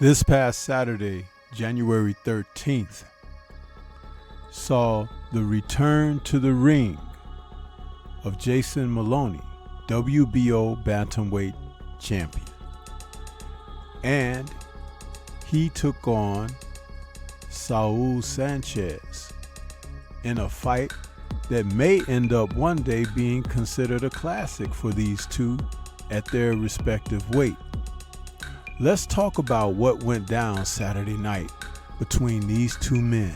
This past Saturday, January 13th, saw the return to the ring of Jason Moloney, Wbo Bantamweight champion. And he took on Sanchez in a fight that may end up one day being considered a classic for these two at their respective weight. Let's talk about what went down Saturday night between these two men.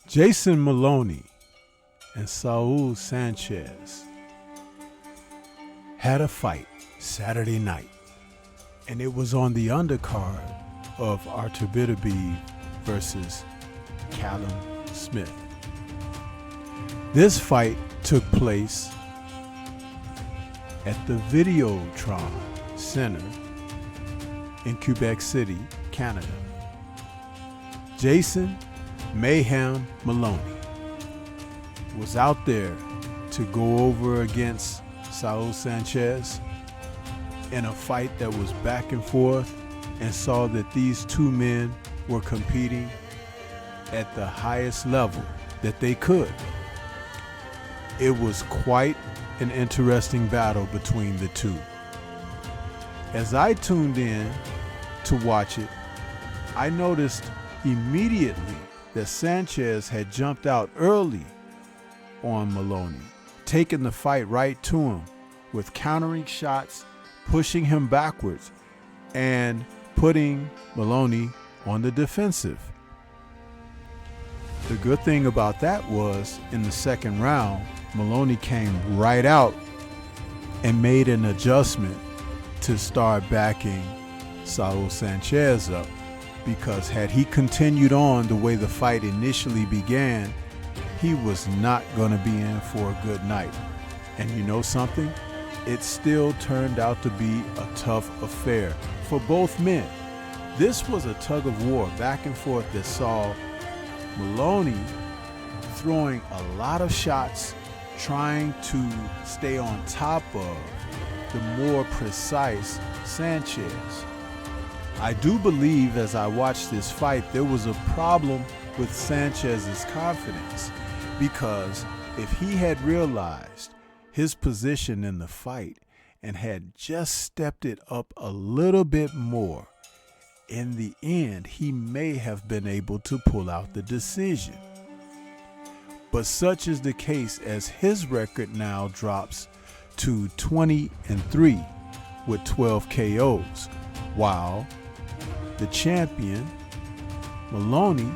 Jason Moloney and Sanchez had a fight Saturday night, and it was on the undercard of Editorial versus Callum Smith. This fight took place at the VideoStack Center in Quebec City, Canada. Jason Mayhem Moloney was out there to go over against Sanchez in a fight that was back and forth, and saw that these two men were competing at the highest level that they could. It was quite an interesting battle between the two. As I tuned in to watch it, I noticed immediately that Sanchez had jumped out early on Moloney, taking the fight right to him with countering shots, pushing him backwards, and putting Moloney on the defensive. The good thing about that was, in the second round, Moloney came right out and made an adjustment to start backing Sanchez up. Because had he continued on the way the fight initially began, he was not going to be in for a good night. And you know something? It still turned out to be a tough affair for both men. This was a tug of war back and forth that saw Moloney throwing a lot of shots, trying to stay on top of the more precise Sanchez. I do believe, as I watched this fight, there was a problem with Sanchez's confidence, because if he had realized his position in the fight and had just stepped it up a little bit more, in the end he may have been able to pull out the decision. But such is the case, as his record now drops to 20-3 with 12 KOs, while the champion, Moloney,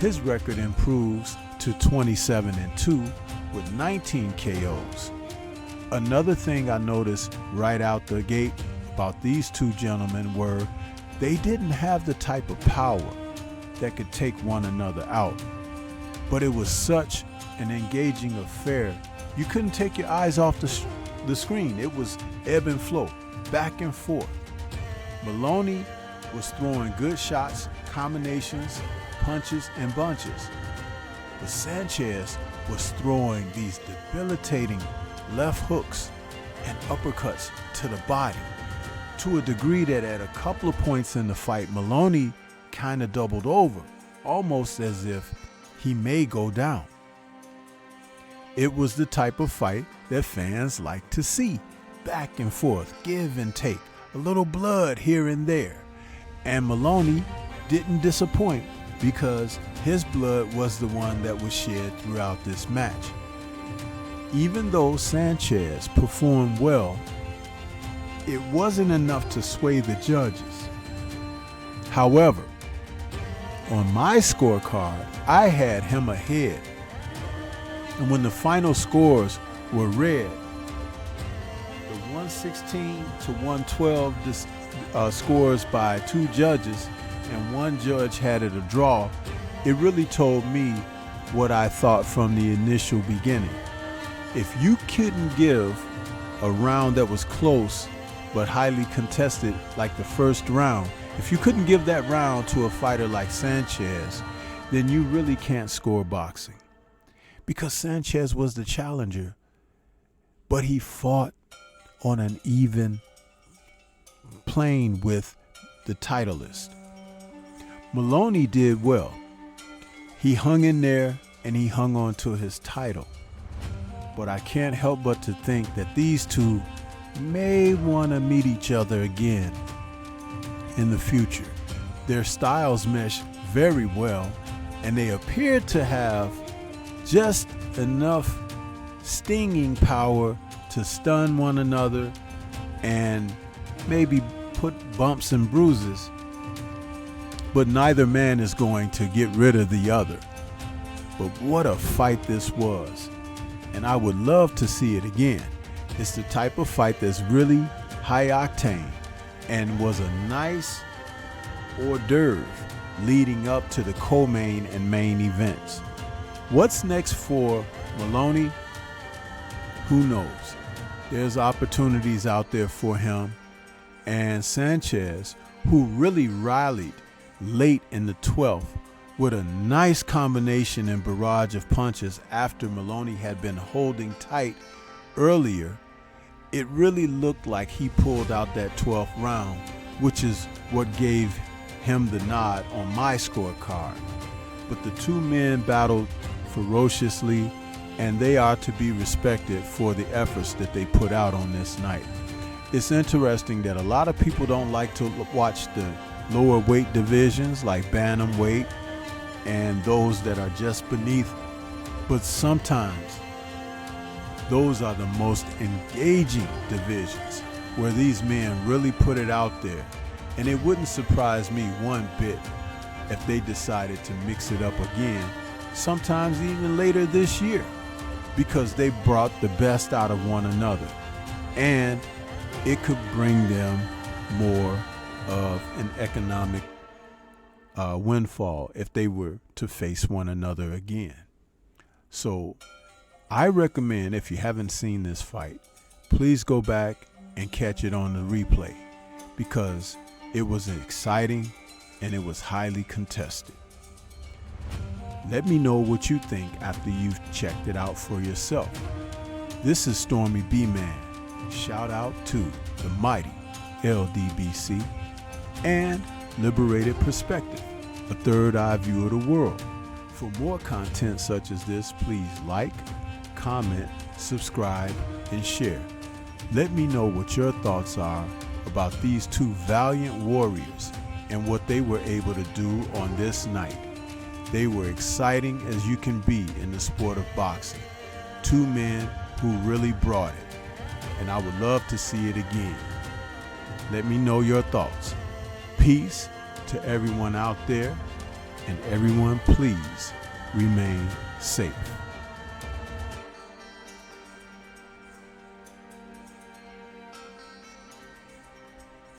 his record improves to 27-2 with 19 KOs. Another thing I noticed right out the gate about these two gentlemen were they didn't have the type of power that could take one another out. But it was such an engaging affair. You couldn't take your eyes off the screen. It was ebb and flow, back and forth. Moloney was throwing good shots, combinations, punches, and bunches. But Sanchez was throwing these debilitating left hooks and uppercuts to the body, to a degree that at a couple of points in the fight, Moloney kind of doubled over, almost as if he may go down. It was the type of fight that fans like to see. Back and forth, give and take, a little blood here and there. And Moloney didn't disappoint because his blood was the one that was shed throughout this match. Even though Sanchez performed well, it wasn't enough to sway the judges. However, on my scorecard, I had him ahead. And when the final scores were read, the 116 to 112 scores by two judges and one judge had it a draw, it really told me what I thought from the initial beginning. If you couldn't give a round that was close but highly contested like the first round, if you couldn't give that round to a fighter like Sanchez, then you really can't score boxing. Because Sanchez was the challenger, but he fought on an even plane with the titleist. Moloney did well. He hung in there and he hung on to his title. But I can't help but to think that these two may want to meet each other again in the future. Their styles mesh very well, and they appear to have just enough stinging power to stun one another and maybe put bumps and bruises, but neither man is going to get rid of the other. But what a fight this was, and I would love to see it again. It's the type of fight that's really high octane and was a nice hors d'oeuvre leading up to the co-main and main events. What's next for Moloney? Who knows? There's opportunities out there for him. And Sanchez, who really rallied late in the 12th with a nice combination and barrage of punches after Moloney had been holding tight earlier, it really looked like he pulled out that 12th round, which is what gave him the nod on my scorecard. But the two men battled ferociously, and they are to be respected for the efforts that they put out on this night. It's interesting that a lot of people don't like to watch the lower weight divisions like Bantamweight and those that are just beneath, but sometimes those are the most engaging divisions where these men really put it out there. And it wouldn't surprise me one bit if they decided to mix it up again, sometimes even later this year, because they brought the best out of one another. And it could bring them more of an economic windfall if they were to face one another again. So I recommend, if you haven't seen this fight, please go back and catch it on the replay, because it was exciting and it was highly contested. Let me know what you think after you've checked it out for yourself. This is Stormy B-Man. Shout out to the mighty LDBC and Liberated Perspective, a third eye view of the world. For more content such as this, please like, comment, subscribe, and share. Let me know what your thoughts are about these two valiant warriors and what they were able to do on this night. They were exciting as you can be in the sport of boxing. Two men who really brought it, and I would love to see it again. Let me know your thoughts. Peace to everyone out there, and everyone please remain safe.